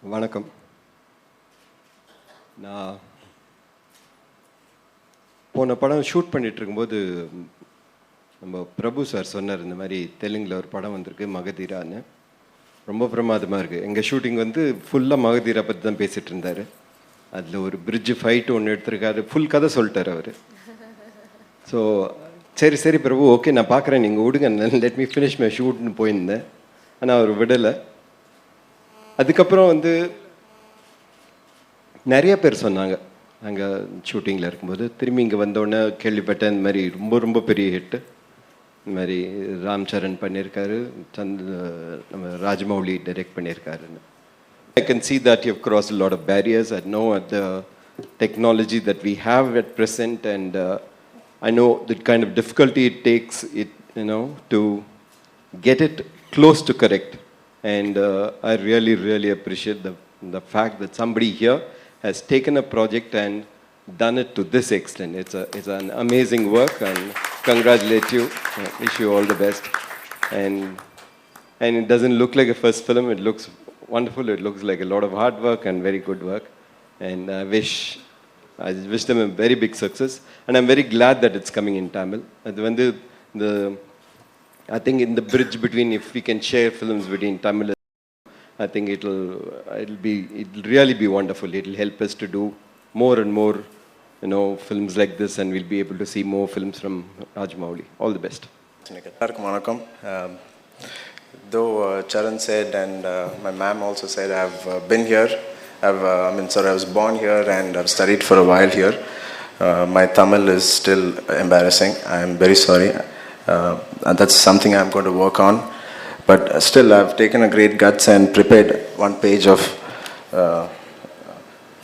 வணக்கம். நான் போன படம் ஷூட் பண்ணிட்டு இருக்கும்போது நம்ம பிரபு சார் சொன்னார், இந்த மாதிரி தெலுங்கில் ஒரு படம் வந்திருக்கு மகதீரான்னு, ரொம்ப பிரமாதமாக இருக்குது. எங்கள் ஷூட்டிங் வந்து ஃபுல்லாக மகதீரா பற்றி தான் பேசிகிட்டு இருந்தார். அதில் ஒரு பிரிட்ஜு ஃபைட்டு ஒன்று எடுத்திருக்காரு, ஃபுல் கதை சொல்லிட்டார் அவர். ஸோ சரி சரி பிரபு, ஓகே நான் பார்க்குறேன், நீங்கள் விடுங்க, லெட் மீ ஃபினிஷ் மை ஷூட்னு போயிருந்தேன். ஆனால் அவர் விடலை. அதுக்கப்புறம் வந்து நிறைய பேர் சொன்னாங்க அங்கே ஷூட்டிங்கில் இருக்கும்போது, திரும்பி இங்கே வந்தோடனே கேள்விப்பட்டேன் இந்த மாதிரி ரொம்ப ரொம்ப பெரிய ஹிட்டு, இந்த மாதிரி ராம் சரண் பண்ணியிருக்காரு, நம்ம ராஜமௌலி டைரக்ட் பண்ணியிருக்காருன்னு. I can see that you've crossed a lot of barriers. I know the technology that we have at present, and I know the kind of difficulty it takes to get it close to correct. And I really, really appreciate the fact that somebody here has taken a project and done it to this extent. It's an amazing work, and congratulate you. Wish you all the best. And it doesn't look like a first film. It looks wonderful. It looks like a lot of hard work and very good work. And I wish them a very big success. And I'm very glad that it's coming in Tamil. When I think in the bridge between, if we can share films between Tamil, I think it'll really be wonderful. It'll help us to do more and more, films like this, and we'll be able to see more films from Rajamouli. All the best. Though Charan said, and my ma'am also said, I've been here. I was born here and I've studied for a while here. My Tamil is still embarrassing. I'm very sorry. And that's something I'm going to work on. But still, I've taken a great guts and prepared one page of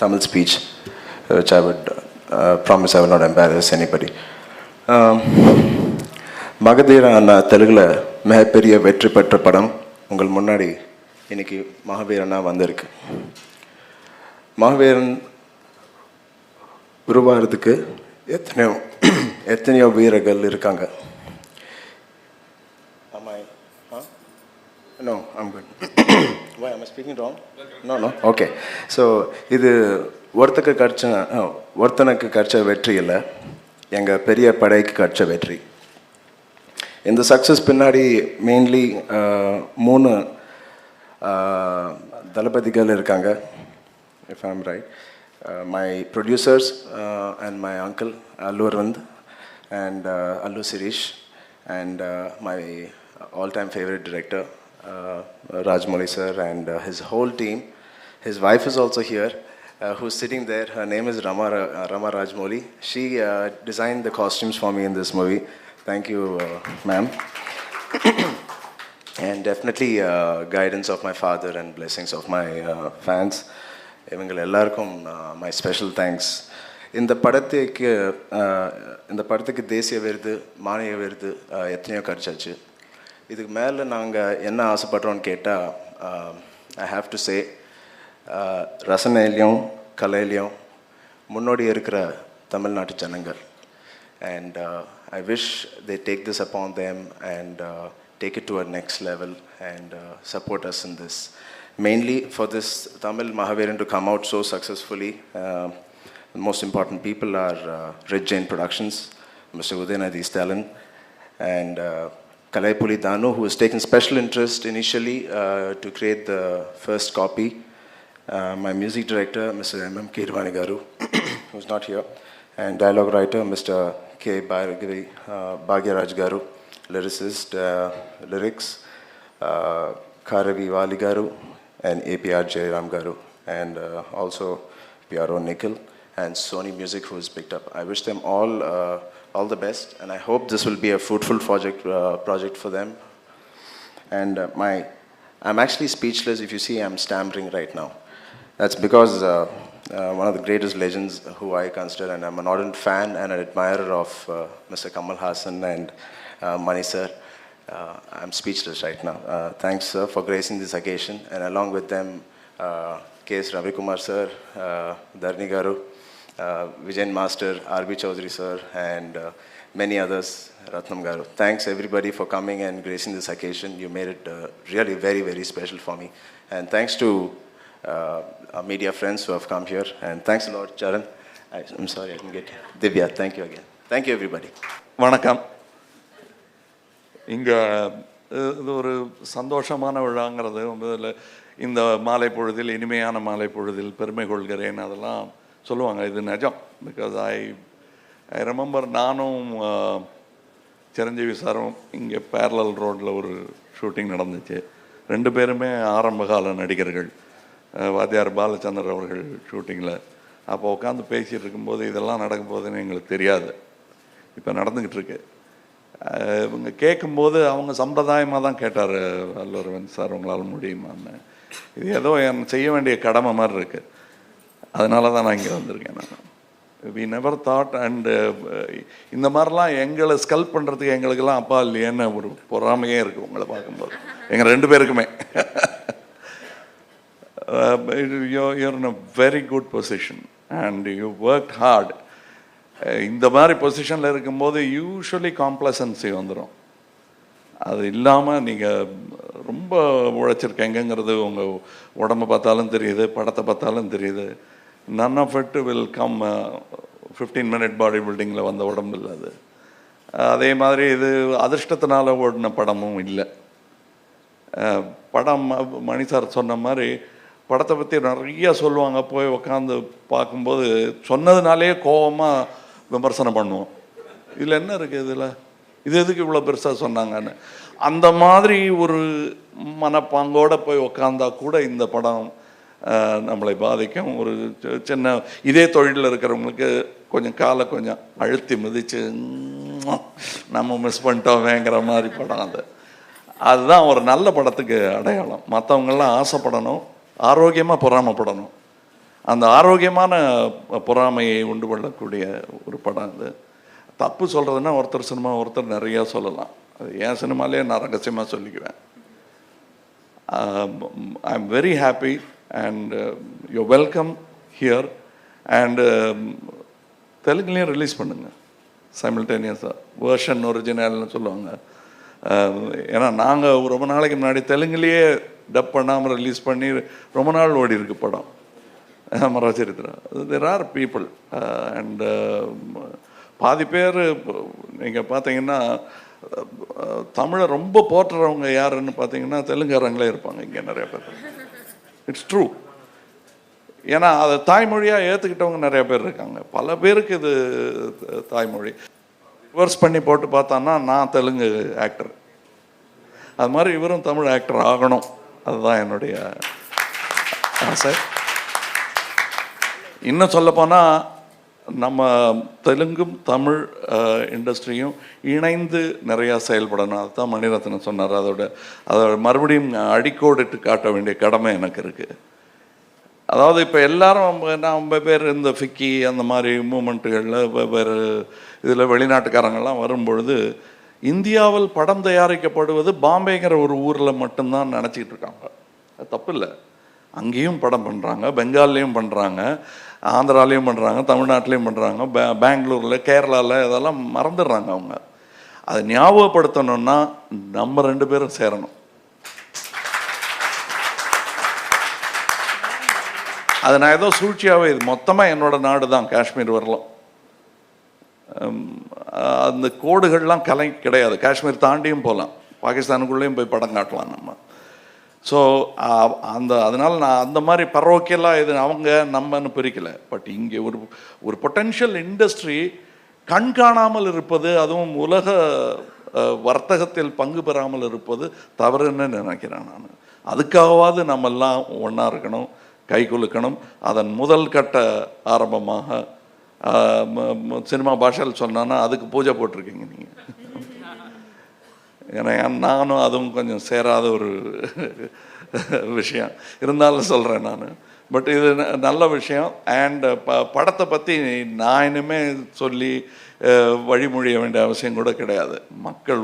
Tamil speech, which I would promise I will not embarrass anybody. Magadheera தெலுங்குல மிகப்பெரிய வெற்றி பெற்ற படம் உங்கள் முன்னாடி இன்னைக்கு மகாவீரனா வந்திருக்கு. மகாவீரன் உருவாகிறதுக்கு எத்தனையோ வீரர்கள் இருக்காங்க. No, I'm good. Why am I speaking wrong? No. Okay. So இது ஒருத்தனுக்கு கிடைச்ச வெற்றி இல்லை, எங்கள் பெரிய படைக்கு கிடைச்ச வெற்றி. இந்த சக்ஸஸ் பின்னாடி மெயின்லி 3 தளபதிகள் இருக்காங்க, if I'm right. My producers and my uncle Allu Arvind and Allu Sirish, and my all-time favorite director Rajamouli sir and his whole team. His wife is also here, who's sitting there. Her name is Rama Rajamouli. She designed the costumes for me in this movie. Thank you, ma'am. And definitely guidance of my father and blessings of my fans. இவங்க எல்லாருக்கும் my special thanks. இந்த படத்துக்கு தேசிய விருது, மாநில விருது எத்தனையோ கிடைச்சாச்சு. இதுக்கு மேலே நாங்கள் என்ன ஆசைப்படுறோன்னு கேட்டால், ஐ ஹாவ் டு சே, ரசனையிலையும் கலையிலையும் முன்னோடி இருக்கிற தமிழ்நாட்டு ஜனங்கள். And I wish they take this upon them and take it to a next level and support us in this. Mainly for this Tamil Mahaveeran to come out so successfully, the most important people are Red Jain Productions, Mr. Udayanadi Stalin, and Kalaipuli Danu, who has taken special interest initially to create the first copy. My music director, Mr. M.M. Keervani Garu, who's not here, and dialogue writer, Mr. K. Bhagyaraj Garu, lyricist, lyrics, Karavi Vali Garu, and APR Jairam Garu, and also PRO Nikhil, and Sony Music, who has picked up. I wish them all the best, and I hope this will be a fruitful project for them. And I'm actually speechless. If you see, I'm stammering right now. That's because one of the greatest legends who I consider, and I'm an ardent fan and an admirer of Mr. Kamal Haasan and Mani sir. I'm speechless right now. Thanks, sir, for gracing this occasion, and along with them, K.S. Ravi Kumar sir, Dharni Garu, Vijayan Master, R.B. Chaudhary sir, and many others, Ratnam Garu. Thanks everybody for coming and gracing this occasion. You made it really very, very special for me. And thanks to our media friends who have come here. And thanks a lot, Charan. I'm sorry, I didn't get Divya. Thank you again. Thank you, everybody. வணக்கம். இங்கே இது ஒரு சந்தோஷமான விழாங்கிறது இதில் இந்த மாலை பொழுதில், இனிமையான மாலை பொழுதில் பெருமை கொள்கிறேன் அதெல்லாம் சொல்லுவாங்க. இது நிஜம். பிகாஸ் ஐ ரிமெம்பர் நானும் சிரஞ்சீவி சாரும் இங்கே பேரலல் ரோட்டில் ஒரு ஷூட்டிங் நடந்துச்சு. 2 பேருமே ஆரம்பகால நடிகர்கள். வாத்தியார் பாலச்சந்தர் அவர்கள் ஷூட்டிங்கில். அப்போ உட்காந்து பேசிகிட்டு இருக்கும்போது இதெல்லாம் நடக்கும் போதுன்னு எங்களுக்கு தெரியாது. இப்போ நடந்துக்கிட்டு இருக்கு. இவங்க கேட்கும்போது அவங்க சம்பிரதாயமாக தான் கேட்டார், அல்லூரவன் சார் உங்களால் முடியுமான்னு. இது ஏதோ செய்ய வேண்டிய கடமை மாதிரி இருக்குது. அதனால தான் நான் இங்கே வந்திருக்கேன். நான் வி நெவர் தாட். அண்டு இந்த மாதிரிலாம் எங்களை ஸ்கல்ப் பண்ணுறதுக்கு எங்களுக்கெல்லாம் அப்பா இல்லையேன்னு ஒரு பொறாமையே இருக்குது உங்களை பார்க்கும்போது, எங்கள் 2 பேருக்குமே. you're in a very good position and you worked hard. இந்த மாதிரி பொசிஷனில் இருக்கும்போது யூஸ்வலி காம்ப்ளசன்சி வந்துடும். அது இல்லாமல் நீங்கள் ரொம்ப உழைச்சிருக்கேங்கிறது உங்கள் உடம்பை பார்த்தாலும் தெரியுது, படத்தை பார்த்தாலும் தெரியுது. None of it will come 15-minute body பில்டிங்கில் வந்த உடம்பு இல்லை அது. அதே மாதிரி இது அதிர்ஷ்டத்தினால ஓடின படமும் இல்லை. படம் மணி சார் சொன்ன மாதிரி படத்தை பற்றி நிறைய சொல்லுவாங்க. போய் உக்காந்து பார்க்கும்போது சொன்னதுனாலே கோபமாக விமர்சனம் பண்ணுவோம். இதில் என்ன இருக்குது, இதில் இது எதுக்கு இவ்வளோ பெருசாக சொன்னாங்கன்னு. அந்த மாதிரி ஒரு மனப்பாங்கோடு போய் உக்காந்தா கூட இந்த படம் நம்மளை பாதிக்கும். ஒரு சின்ன இதே தொழிலில் இருக்கிறவங்களுக்கு கொஞ்சம் காலை கொஞ்சம் அழுத்தி மிதித்து நம்ம மிஸ் பண்ணிட்டோமேங்கிற மாதிரி படம் அது. அதுதான் ஒரு நல்ல படத்துக்கு அடையாளம். மற்றவங்கெல்லாம் ஆசைப்படணும், ஆரோக்கியமாக பொறாமைப்படணும். அந்த ஆரோக்கியமான பொறாமையை உண்டு கொள்ளக்கூடிய ஒரு படம் அது. தப்பு சொல்கிறதுன்னா ஒருத்தர் சினிமா ஒருத்தர் நிறையா சொல்லலாம். அது என் சினிமாலே நான் ரகசியமாக சொல்லிக்குவேன். I am very happy and you welcome here. And தெலுங்குலேயும் ரிலீஸ் பண்ணுங்க சைமில்டேனியஸாக. வேர்ஷன் ஒரிஜினல்னு சொல்லுவாங்க. ஏன்னா நாங்கள் ரொம்ப நாளைக்கு முன்னாடி தெலுங்குலேயே டப் பண்ணாமல் ரிலீஸ் பண்ணி ரொம்ப நாள் ஓடி இருக்கு படம் மராச்சரித்திரா. தேர் ஆர் பீப்புள் அண்ட் பாதி பேர் நீங்கள் பார்த்தீங்கன்னா தமிழை ரொம்ப போற்றுறவங்க யாருன்னு பார்த்தீங்கன்னா தெலுங்குக்காரங்களே இருப்பாங்க இங்கே நிறைய பேர். It's true. ஏன்னா அதை தாய்மொழியாக ஏற்றுக்கிட்டவங்க நிறைய பேர் இருக்காங்க. பல பேருக்கு இது தாய்மொழி. ரிவர்ஸ் பண்ணி போட்டு பார்த்தான்னா நான் தெலுங்கு ஆக்டர், அது மாதிரி இவரும் தமிழ் ஆக்டர் ஆகணும். அதுதான் என்னுடைய ஆசை. இன்னும் சொல்லப்போனால் நம்ம தெலுங்கும் தமிழ் இண்டஸ்ட்ரியும் இணைந்து நிறையா செயல்படணும். அதுதான் மணிரத்னம் சொன்னார். அதோட மறுபடியும் அடிக்கோடிட்டு காட்ட வேண்டிய கடமை எனக்கு இருக்குது. அதாவது இப்போ எல்லாரும் நான் பேர் இந்த ஃபிக்கி அந்த மாதிரி மூமெண்ட்டுகளில் வெவ்வேறு இதில் வெளிநாட்டுக்காரங்கள்லாம் வரும்பொழுது இந்தியாவில் படம் தயாரிக்கப்படுவது பாம்பேங்கிற ஒரு ஊரில் மட்டும்தான் நினச்சிக்கிட்டு இருக்காங்க. அது தப்பு இல்லை. அங்கேயும் படம் பண்ணுறாங்க, பெங்கால்லையும் பண்ணுறாங்க, ஆந்திராலையும் பண்ணுறாங்க, தமிழ்நாட்டிலையும் பண்ணுறாங்க, பெங்களூரில், கேரளாவில் இதெல்லாம் மறந்துடுறாங்க அவங்க. அதை ஞாபகப்படுத்தணுன்னா நம்ம 2 பேரும் சேரணும். அது நான் ஏதோ சூழ்ச்சியாகவே இது மொத்தமாக என்னோட நாடு தான் காஷ்மீர் வரலாம். அந்த கோடுகள்லாம் கிடையாது. காஷ்மீர் தாண்டியும் போகலாம், பாகிஸ்தானுக்குள்ளேயும் போய் படம் காட்டலாம் நம்ம. ஸோ அதனால் நான் அந்த மாதிரி பரோக்கியெல்லாம் இது அவங்க நம்மன்னு பிரிக்கலை. பட் இங்கே ஒரு பொட்டென்ஷியல் இண்டஸ்ட்ரி கண்காணாமல் இருப்பது, அதுவும் உலக வர்த்தகத்தில் பங்கு பெறாமல் இருப்பது தவறுன்னு நினைக்கிறேன் நான். அதுக்காகவாது நம்மெல்லாம் ஒன்றா இருக்கணும், கை குலுக்கணும். அதன் முதல் கட்ட ஆரம்பமாக சினிமா பாஷையில் சொன்னான்னா அதுக்கு பூஜை போட்டிருக்கீங்க நீங்கள். ஏன்னா நானும் அதுவும் கொஞ்சம் சேராத ஒரு விஷயம் இருந்தாலும் சொல்கிறேன் நான். பட் இது நல்ல விஷயம். அண்ட் படத்தை பற்றி நான் இனிமே சொல்லி வழிமொழிய வேண்டிய அவசியம் கூட கிடையாது. மக்கள்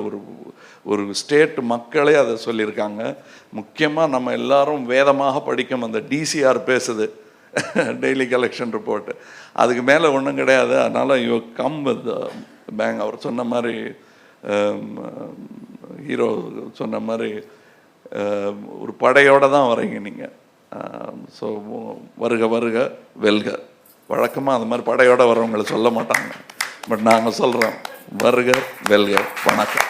ஒரு ஸ்டேட் மக்களே அதை சொல்லியிருக்காங்க. முக்கியமாக நம்ம எல்லாரும் வேதமாக படிக்கும் அந்த டிசிஆர் பேசுது, டெய்லி கலெக்ஷன் ரிப்போர்ட்டு, அதுக்கு மேலே ஒன்றும் கிடையாது. அதனால் யூ கம் வித் பேங்க். அவர் சொன்ன மாதிரி, ஹீரோ சொன்ன மாதிரி ஒரு படையோடு தான் வரீங்க நீங்கள். ஸோ வருக வருக வெல்க. வழக்கமாக அது மாதிரி படையோடு வர்றவங்களை சொல்ல மாட்டாங்க, பட் நாங்கள் சொல்கிறோம் வருக வெல்க வணக்கம்.